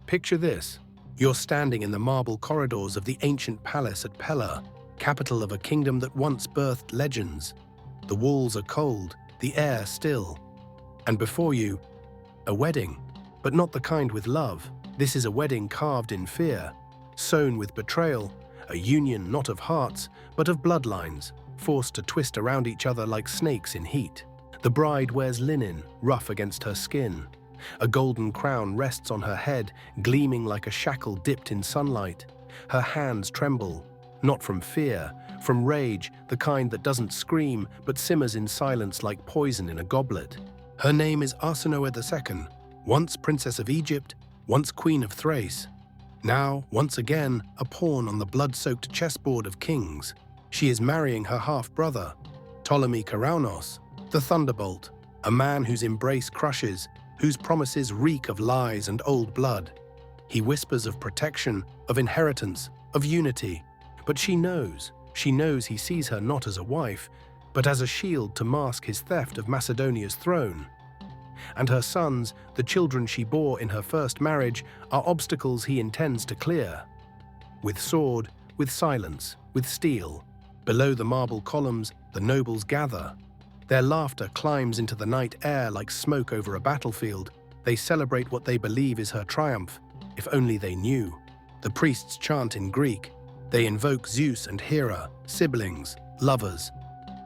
Picture this. You're standing in the marble corridors of the ancient palace at Pella, capital of a kingdom that once birthed legends. The walls are cold, the air still. And before you, a wedding. But not the kind with love. This is a wedding carved in fear, sown with betrayal, a union not of hearts, but of bloodlines, forced to twist around each other like snakes in heat. The bride wears linen, rough against her skin. A golden crown rests on her head, gleaming like a shackle dipped in sunlight. Her hands tremble, not from fear, from rage, the kind that doesn't scream but simmers in silence like poison in a goblet. Her name is Arsinoe II, once Princess of Egypt, once Queen of Thrace. Now, once again, a pawn on the blood-soaked chessboard of kings. She is marrying her half-brother, Ptolemy Karaunos, the Thunderbolt, a man whose embrace crushes, whose promises reek of lies and old blood. He whispers of protection, of inheritance, of unity. But she knows he sees her not as a wife, but as a shield to mask his theft of Macedonia's throne. And her sons, the children she bore in her first marriage, are obstacles he intends to clear. With sword, with silence, with steel, below the marble columns, the nobles gather. Their laughter climbs into the night air like smoke over a battlefield. They celebrate what they believe is her triumph, if only they knew. The priests chant in Greek. They invoke Zeus and Hera, siblings, lovers.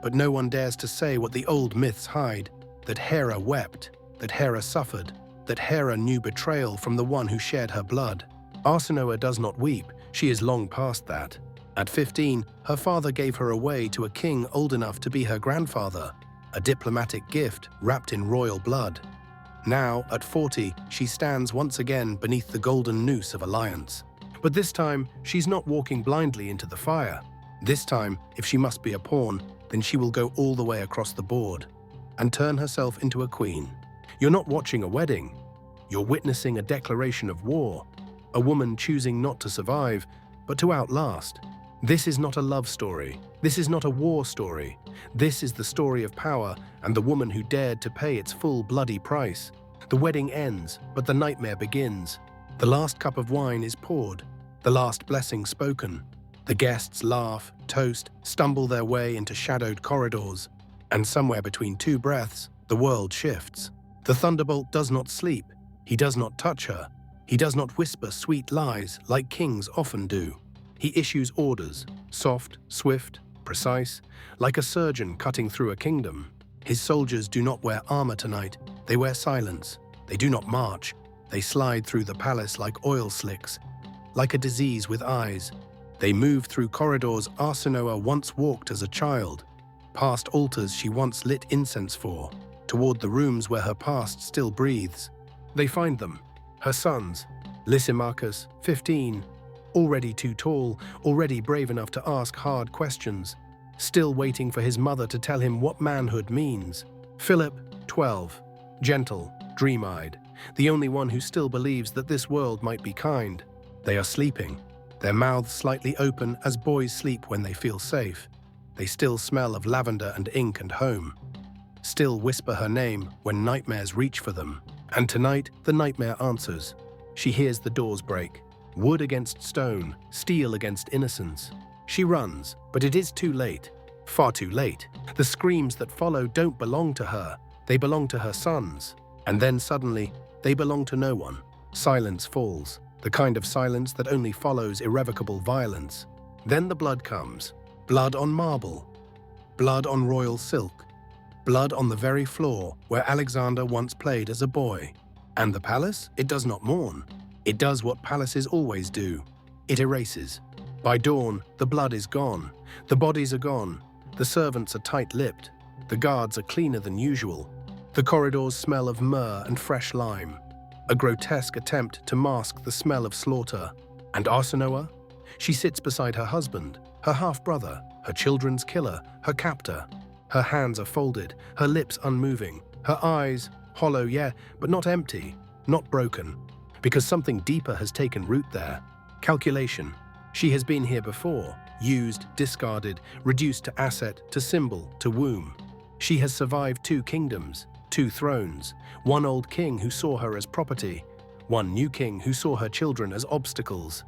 But no one dares to say what the old myths hide, that Hera wept, that Hera suffered, that Hera knew betrayal from the one who shared her blood. Arsinoe does not weep, she is long past that. At 15, her father gave her away to a king old enough to be her grandfather, a diplomatic gift wrapped in royal blood. Now, at 40, she stands once again beneath the golden noose of alliance. But this time, she's not walking blindly into the fire. This time, if she must be a pawn, then she will go all the way across the board and turn herself into a queen. You're not watching a wedding. You're witnessing a declaration of war, a woman choosing not to survive, but to outlast. This is not a love story. This is not a war story. This is the story of power and the woman who dared to pay its full bloody price. The wedding ends, but the nightmare begins. The last cup of wine is poured, the last blessing spoken. The guests laugh, toast, stumble their way into shadowed corridors, and somewhere between two breaths, the world shifts. The Thunderbolt does not sleep. He does not touch her. He does not whisper sweet lies like kings often do. He issues orders, soft, swift, precise, like a surgeon cutting through a kingdom. His soldiers do not wear armor tonight. They wear silence. They do not march. They slide through the palace like oil slicks, like a disease with eyes. They move through corridors Arsinoe once walked as a child, past altars she once lit incense for, toward the rooms where her past still breathes. They find them, her sons, Lysimachus, 15, already too tall, already brave enough to ask hard questions, still waiting for his mother to tell him what manhood means. Philip, 12, gentle, dream-eyed, the only one who still believes that this world might be kind. They are sleeping, their mouths slightly open as boys sleep when they feel safe. They still smell of lavender and ink and home. Still whisper her name when nightmares reach for them. And tonight, the nightmare answers. She hears the doors break. Wood against stone, steel against innocence. She runs, but it is too late. Far too late. The screams that follow don't belong to her. They belong to her sons. And then suddenly, they belong to no one. Silence falls. The kind of silence that only follows irrevocable violence. Then the blood comes. Blood on marble. Blood on royal silk. Blood on the very floor where Alexander once played as a boy. And the palace? It does not mourn. It does what palaces always do. It erases. By dawn, the blood is gone. The bodies are gone. The servants are tight-lipped. The guards are cleaner than usual. The corridors smell of myrrh and fresh lime. A grotesque attempt to mask the smell of slaughter. And Arsinoe? She sits beside her husband, her half-brother, her children's killer, her captor. Her hands are folded, her lips unmoving, her eyes hollow, yeah, but not empty, not broken, because something deeper has taken root there. Calculation. She has been here before, used, discarded, reduced to asset, to symbol, to womb. She has survived 2 kingdoms, 2 thrones, one old king who saw her as property, one new king who saw her children as obstacles.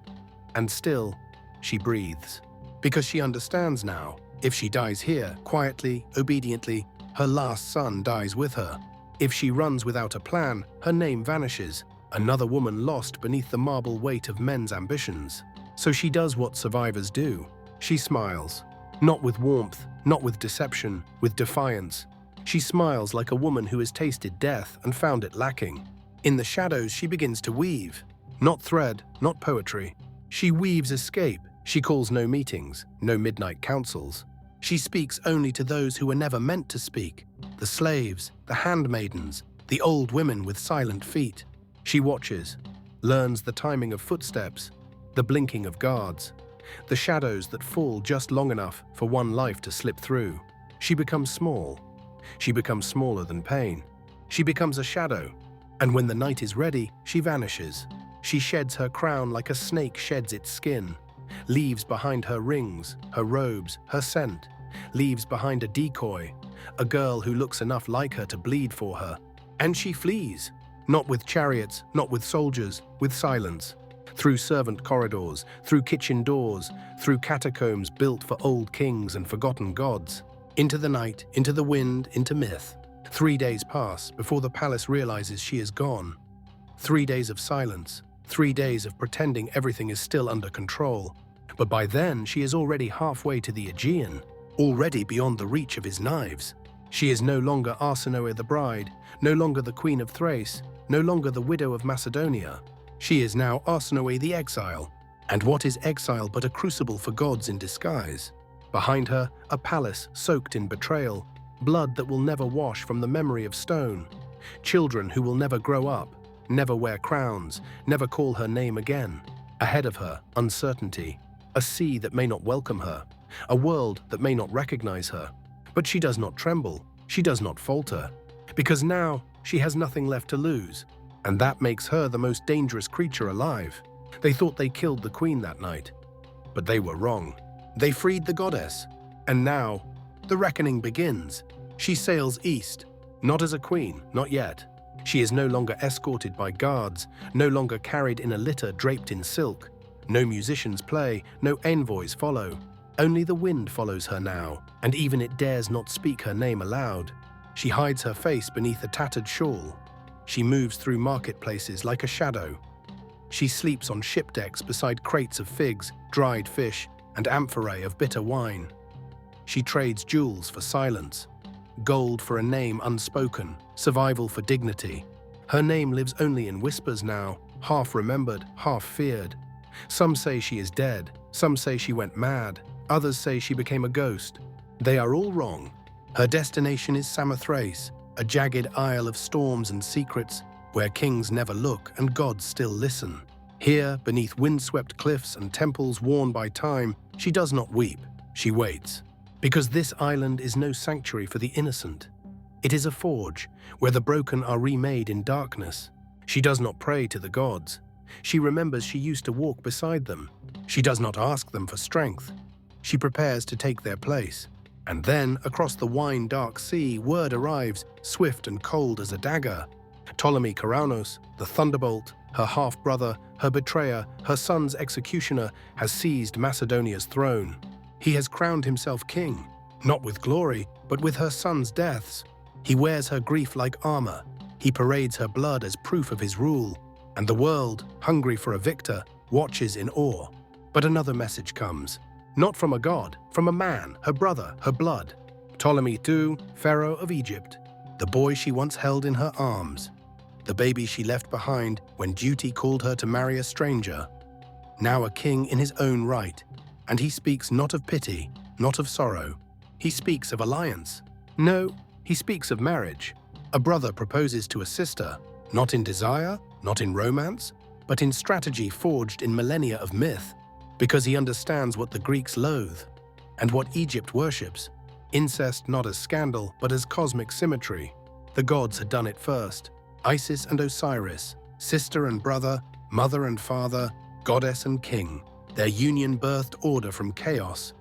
And still, she breathes. Because she understands now, if she dies here, quietly, obediently, her last son dies with her. If she runs without a plan, her name vanishes, another woman lost beneath the marble weight of men's ambitions. So she does what survivors do. She smiles. Not with warmth, not with deception, with defiance. She smiles like a woman who has tasted death and found it lacking. In the shadows, she begins to weave. Not thread, not poetry. She weaves escape. She calls no meetings, no midnight councils. She speaks only to those who were never meant to speak. The slaves, the handmaidens, the old women with silent feet. She watches, learns the timing of footsteps, the blinking of guards, the shadows that fall just long enough for one life to slip through. She becomes small. She becomes smaller than pain. She becomes a shadow. And when the night is ready, she vanishes. She sheds her crown like a snake sheds its skin, leaves behind her rings, her robes, her scent, leaves behind a decoy, a girl who looks enough like her to bleed for her. And she flees, not with chariots, not with soldiers, with silence, through servant corridors, through kitchen doors, through catacombs built for old kings and forgotten gods, into the night, into the wind, into myth. 3 days pass before the palace realizes she is gone. 3 days of silence, 3 days of pretending everything is still under control. But by then, she is already halfway to the Aegean, already beyond the reach of his knives. She is no longer Arsinoe the bride, no longer the queen of Thrace, no longer the widow of Macedonia. She is now Arsinoe the exile. And what is exile but a crucible for gods in disguise? Behind her, a palace soaked in betrayal, blood that will never wash from the memory of stone, children who will never grow up, never wear crowns, never call her name again. Ahead of her, uncertainty, a sea that may not welcome her, a world that may not recognize her. But she does not tremble, she does not falter, because now she has nothing left to lose, and that makes her the most dangerous creature alive. They thought they killed the queen that night, but they were wrong. They freed the goddess, and now the reckoning begins. She sails east, not as a queen, not yet. She is no longer escorted by guards, no longer carried in a litter draped in silk. No musicians play, no envoys follow. Only the wind follows her now, and even it dares not speak her name aloud. She hides her face beneath a tattered shawl. She moves through marketplaces like a shadow. She sleeps on ship decks beside crates of figs, dried fish, and amphorae of bitter wine. She trades jewels for silence, gold for a name unspoken, survival for dignity. Her name lives only in whispers now, half remembered, half feared. Some say she is dead, some say she went mad, others say she became a ghost. They are all wrong. Her destination is Samothrace, a jagged isle of storms and secrets, where kings never look and gods still listen. Here, beneath windswept cliffs and temples worn by time, she does not weep, she waits. Because this island is no sanctuary for the innocent. It is a forge, where the broken are remade in darkness. She does not pray to the gods. She remembers she used to walk beside them. She does not ask them for strength. She prepares to take their place. And then, across the wine-dark sea, word arrives, swift and cold as a dagger. Ptolemy Karanos, the thunderbolt, her half-brother, her betrayer, her son's executioner, has seized Macedonia's throne. He has crowned himself king, not with glory, but with her son's deaths. He wears her grief like armor. He parades her blood as proof of his rule. And the world, hungry for a victor, watches in awe. But another message comes. Not from a god, from a man, her brother, her blood. Ptolemy II, pharaoh of Egypt, the boy she once held in her arms. The baby she left behind when duty called her to marry a stranger. Now a king in his own right. And he speaks not of pity, not of sorrow. He speaks of alliance. No, he speaks of marriage. A brother proposes to a sister, not in desire, not in romance, but in strategy forged in millennia of myth, because he understands what the Greeks loathe and what Egypt worships. Incest not as scandal, but as cosmic symmetry. The gods had done it first. Isis and Osiris, sister and brother, mother and father, goddess and king. Their union birthed order from chaos.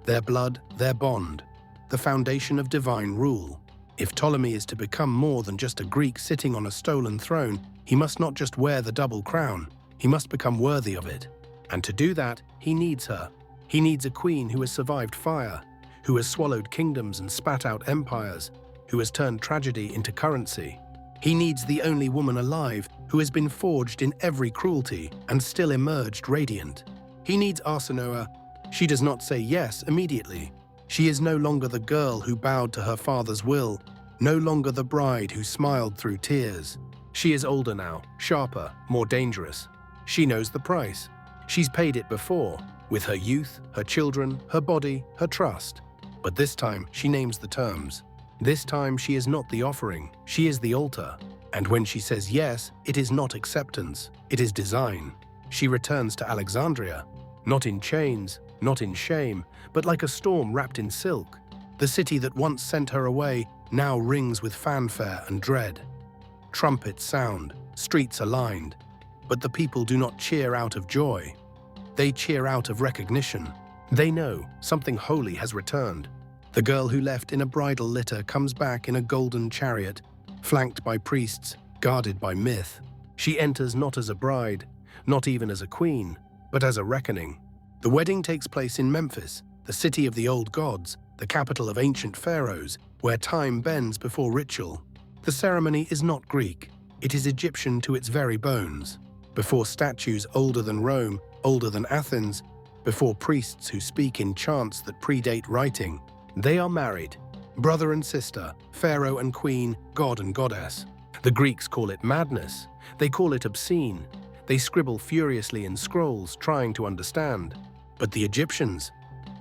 Their blood, their bond, the foundation of divine rule. If Ptolemy is to become more than just a Greek sitting on a stolen throne, he must not just wear the double crown, he must become worthy of it. And to do that, he needs her. He needs a queen who has survived fire, who has swallowed kingdoms and spat out empires, who has turned tragedy into currency. He needs the only woman alive who has been forged in every cruelty and still emerged radiant. He needs Arsinoe. She does not say yes immediately. She is no longer the girl who bowed to her father's will, no longer the bride who smiled through tears. She is older now, sharper, more dangerous. She knows the price. She's paid it before, with her youth, her children, her body, her trust. But this time she names the terms. This time she is not the offering, she is the altar. And when she says yes, it is not acceptance, it is design. She returns to Alexandria, not in chains, not in shame, but like a storm wrapped in silk. The city that once sent her away now rings with fanfare and dread. Trumpets sound, streets are lined, but the people do not cheer out of joy. They cheer out of recognition. They know something holy has returned. The girl who left in a bridal litter comes back in a golden chariot, flanked by priests, guarded by myth. She enters not as a bride, not even as a queen, but as a reckoning. The wedding takes place in Memphis, the city of the old gods, the capital of ancient pharaohs, where time bends before ritual. The ceremony is not Greek, it is Egyptian to its very bones. Before statues older than Rome, older than Athens, before priests who speak in chants that predate writing, they are married, brother and sister, pharaoh and queen, god and goddess. The Greeks call it madness, they call it obscene, they scribble furiously in scrolls trying to understand. But the Egyptians,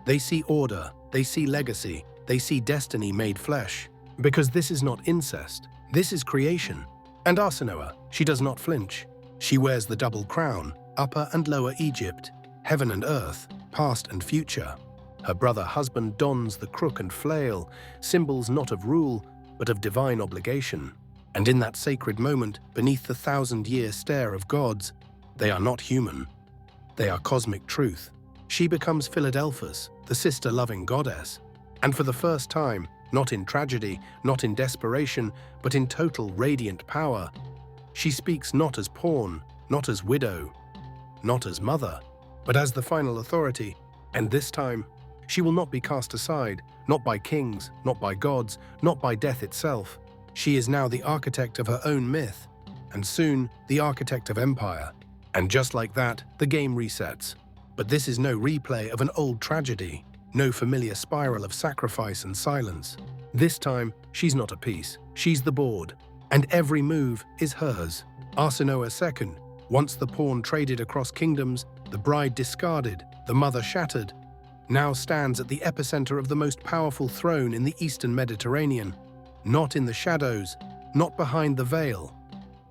they see order, they see legacy, they see destiny made flesh. Because this is not incest, this is creation. And Arsinoe, she does not flinch. She wears the double crown, Upper and Lower Egypt, heaven and earth, past and future. Her brother husband dons the crook and flail, symbols not of rule, but of divine obligation. And in that sacred moment, beneath the 1,000-year stare of gods, they are not human. They are cosmic truth. She becomes Philadelphus, the sister-loving goddess. And for the first time, not in tragedy, not in desperation, but in total radiant power, she speaks not as pawn, not as widow, not as mother, but as the final authority. And this time, she will not be cast aside, not by kings, not by gods, not by death itself. She is now the architect of her own myth, and soon the architect of empire. And just like that, the game resets. But this is no replay of an old tragedy, no familiar spiral of sacrifice and silence. This time, she's not a piece, she's the board, and every move is hers. Arsinoe II, once the pawn traded across kingdoms, the bride discarded, the mother shattered, now stands at the epicenter of the most powerful throne in the Eastern Mediterranean, not in the shadows, not behind the veil,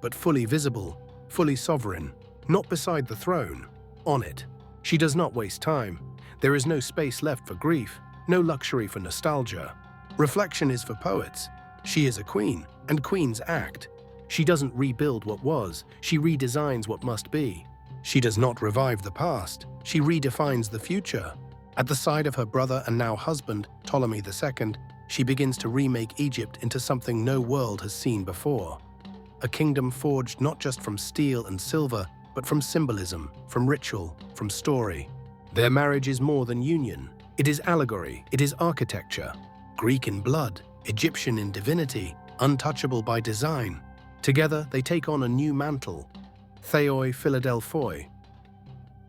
but fully visible, fully sovereign, not beside the throne, on it. She does not waste time. There is no space left for grief, no luxury for nostalgia. Reflection is for poets. She is a queen, and queens act. She doesn't rebuild what was, she redesigns what must be. She does not revive the past, she redefines the future. At the side of her brother and now husband, Ptolemy II, she begins to remake Egypt into something no world has seen before. A kingdom forged not just from steel and silver, but from symbolism, from ritual, from story. Their marriage is more than union. It is allegory, it is architecture. Greek in blood, Egyptian in divinity, untouchable by design. Together they take on a new mantle, Theoi Philadelphoi,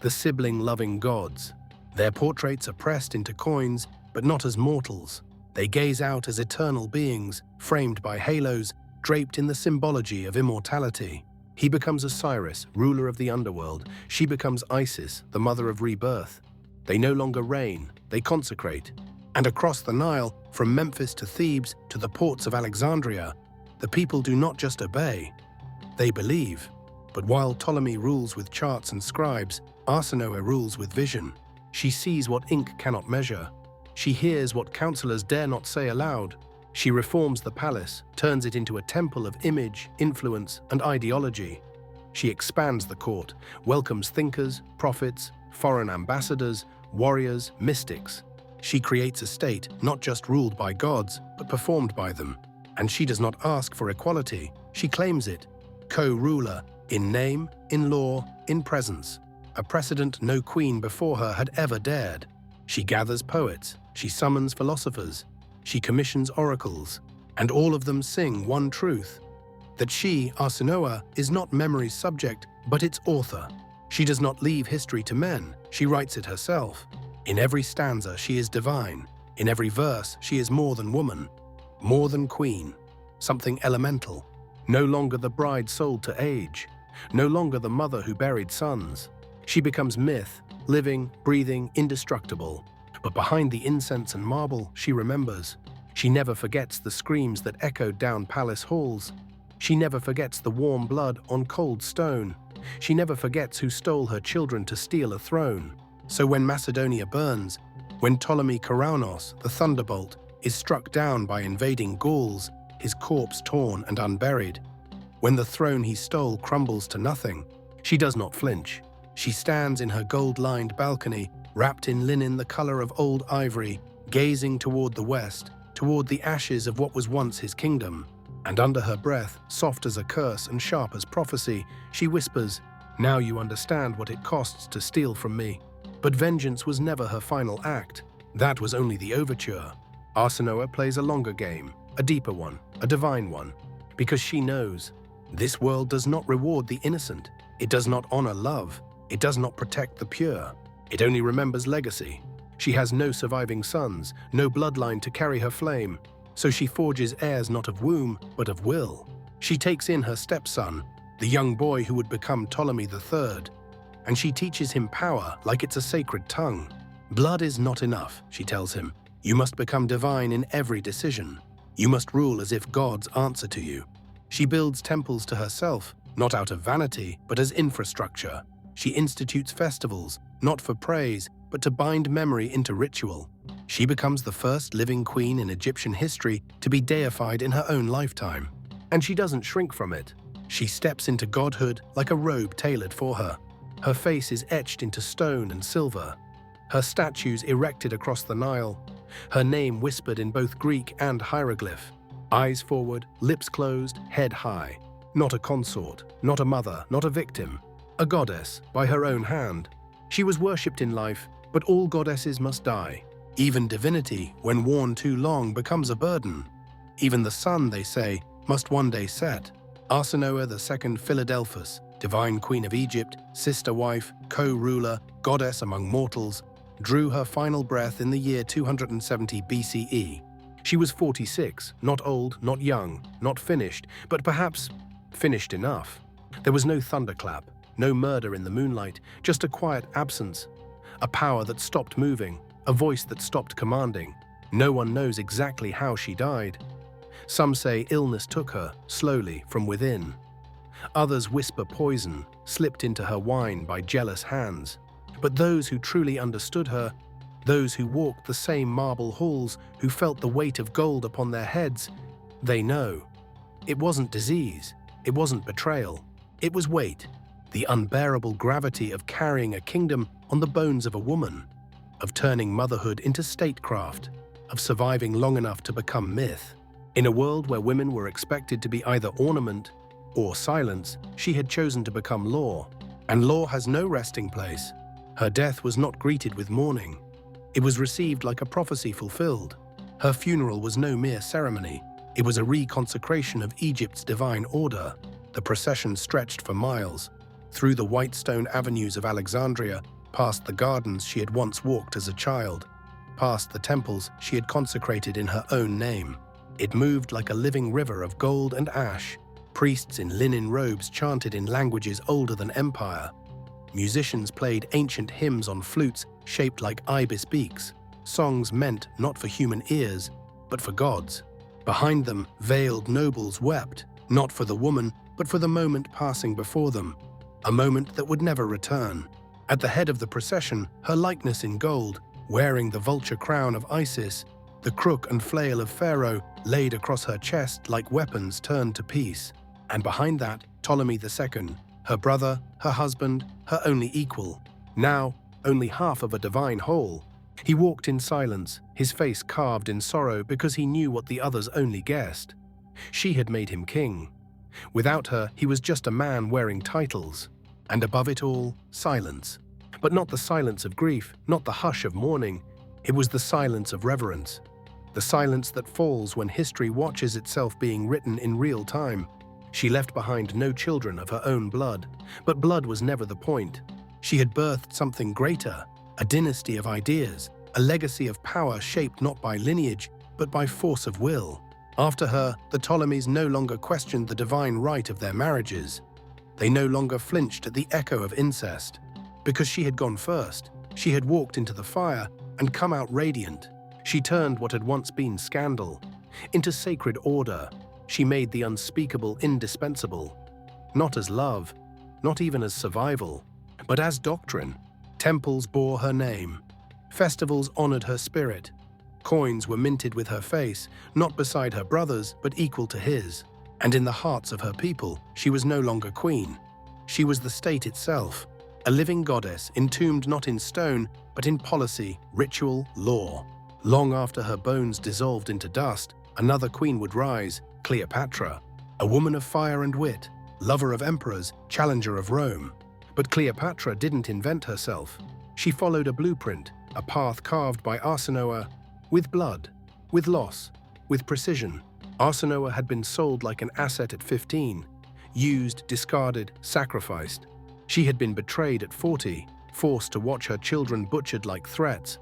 the sibling-loving gods. Their portraits are pressed into coins, but not as mortals. They gaze out as eternal beings, framed by halos, draped in the symbology of immortality. He becomes Osiris, ruler of the underworld. She becomes Isis, the mother of rebirth. They no longer reign, they consecrate. And across the Nile, from Memphis to Thebes to the ports of Alexandria, the people do not just obey, they believe. But while Ptolemy rules with charts and scribes, Arsinoe rules with vision. She sees what ink cannot measure. She hears what counselors dare not say aloud. She reforms the palace, turns it into a temple of image, influence, and ideology. She expands the court, welcomes thinkers, prophets, foreign ambassadors, warriors, mystics. She creates a state not just ruled by gods, but performed by them. And she does not ask for equality, she claims it. Co-ruler, in name, in law, in presence. A precedent no queen before her had ever dared. She gathers poets, she summons philosophers, she commissions oracles, and all of them sing one truth: that she, Arsinoe, is not memory's subject, but its author. She does not leave history to men, she writes it herself. In every stanza she is divine, in every verse she is more than woman, more than queen, something elemental, no longer the bride sold to age, no longer the mother who buried sons. She becomes myth, living, breathing, indestructible. But behind the incense and marble, she remembers. She never forgets the screams that echoed down palace halls. She never forgets the warm blood on cold stone. She never forgets who stole her children to steal a throne. So when Macedonia burns, when Ptolemy Karanos, the thunderbolt, is struck down by invading Gauls, his corpse torn and unburied, when the throne he stole crumbles to nothing, she does not flinch. She stands in her gold-lined balcony, wrapped in linen the color of old ivory, gazing toward the west, toward the ashes of what was once his kingdom. And under her breath, soft as a curse and sharp as prophecy, she whispers, "Now you understand what it costs to steal from me." But vengeance was never her final act. That was only the overture. Arsinoe plays a longer game, a deeper one, a divine one, because she knows this world does not reward the innocent. It does not honor love. It does not protect the pure. It only remembers legacy. She has no surviving sons, no bloodline to carry her flame. So she forges heirs not of womb, but of will. She takes in her stepson, the young boy who would become Ptolemy III, and she teaches him power like it's a sacred tongue. Blood is not enough, she tells him. You must become divine in every decision. You must rule as if gods answer to you. She builds temples to herself, not out of vanity, but as infrastructure. She institutes festivals, not for praise, but to bind memory into ritual. She becomes the first living queen in Egyptian history to be deified in her own lifetime. And she doesn't shrink from it. She steps into godhood like a robe tailored for her. Her face is etched into stone and silver. Her statues erected across the Nile. Her name whispered in both Greek and hieroglyph. Eyes forward, lips closed, head high. Not a consort, not a mother, not a victim. A goddess by her own hand. She was worshipped in life, but all goddesses must die. Even divinity, when worn too long, becomes a burden. Even the sun, they say, must one day set. Arsinoe II Philadelphus, divine queen of Egypt, sister wife, co-ruler, goddess among mortals, drew her final breath in the year 270 BCE. She was 46, not old, not young, not finished, but perhaps finished enough. There was no thunderclap, no murder in the moonlight, just a quiet absence, a power that stopped moving, a voice that stopped commanding. No one knows exactly how she died. Some say illness took her, slowly, from within. Others whisper poison, slipped into her wine by jealous hands. But those who truly understood her, those who walked the same marble halls, who felt the weight of gold upon their heads, they know. It wasn't disease, it wasn't betrayal, it was weight. The unbearable gravity of carrying a kingdom on the bones of a woman, of turning motherhood into statecraft, of surviving long enough to become myth. In a world where women were expected to be either ornament or silence, she had chosen to become law. And law has no resting place. Her death was not greeted with mourning. It was received like a prophecy fulfilled. Her funeral was no mere ceremony. It was a reconsecration of Egypt's divine order. The procession stretched for miles, through the white stone avenues of Alexandria, past the gardens she had once walked as a child, past the temples she had consecrated in her own name. It moved like a living river of gold and ash. Priests in linen robes chanted in languages older than empire. Musicians played ancient hymns on flutes shaped like ibis beaks, songs meant not for human ears, but for gods. Behind them, veiled nobles wept, not for the woman, but for the moment passing before them, a moment that would never return. At the head of the procession, her likeness in gold, wearing the vulture crown of Isis, the crook and flail of Pharaoh laid across her chest like weapons turned to peace. And behind that, Ptolemy II, her brother, her husband, her only equal, now only half of a divine whole. He walked in silence, his face carved in sorrow because he knew what the others only guessed. She had made him king. Without her, he was just a man wearing titles. And above it all, silence. But not the silence of grief, not the hush of mourning. It was the silence of reverence. The silence that falls when history watches itself being written in real time. She left behind no children of her own blood, but blood was never the point. She had birthed something greater, a dynasty of ideas, a legacy of power shaped not by lineage, but by force of will. After her, the Ptolemies no longer questioned the divine right of their marriages. They no longer flinched at the echo of incest. Because she had gone first, she had walked into the fire and come out radiant. She turned what had once been scandal into sacred order. She made the unspeakable indispensable, not as love, not even as survival, but as doctrine. Temples bore her name. Festivals honored her spirit. Coins were minted with her face, not beside her brother's, but equal to his. And in the hearts of her people, she was no longer queen. She was the state itself, a living goddess entombed not in stone, but in policy, ritual, law. Long after her bones dissolved into dust, another queen would rise, Cleopatra, a woman of fire and wit, lover of emperors, challenger of Rome. But Cleopatra didn't invent herself. She followed a blueprint, a path carved by Arsinoe, with blood, with loss, with precision. Arsinoe had been sold like an asset at 15, used, discarded, sacrificed. She had been betrayed at 40, forced to watch her children butchered like threats.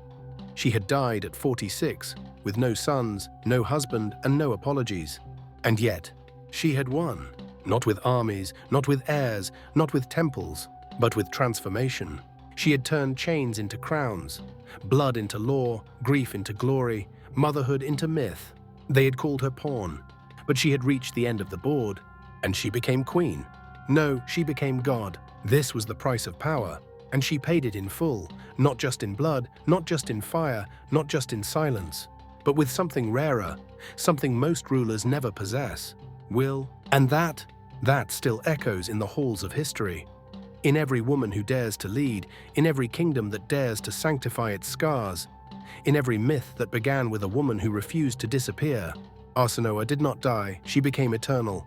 She had died at 46, with no sons, no husband, and no apologies. And yet, she had won, not with armies, not with heirs, not with temples, but with transformation. She had turned chains into crowns, blood into law, grief into glory, motherhood into myth. They had called her pawn, but she had reached the end of the board, and she became queen. No, she became God. This was the price of power, and she paid it in full, not just in blood, not just in fire, not just in silence, but with something rarer, something most rulers never possess, will. And that still echoes in the halls of history. In every woman who dares to lead, in every kingdom that dares to sanctify its scars, in every myth that began with a woman who refused to disappear. Arsinoe did not die, she became eternal.